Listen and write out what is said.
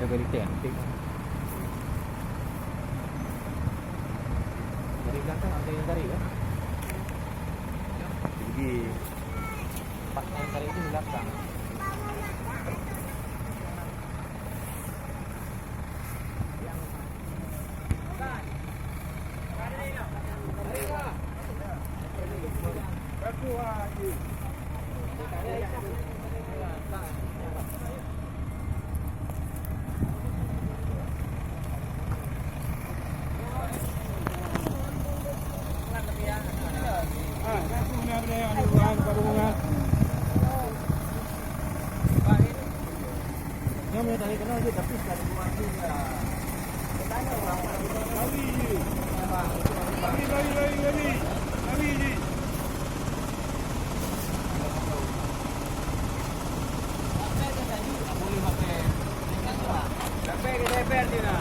berita antik. Dari belakang ada yang tarik kan? Tinggi. Pak yang tarik itu di belakang. Yang tadi kenal dia tapi sekarang buat dia. Bertanya berapa kali. Kali ni. Boleh pakai. Sampai ke DPR dia.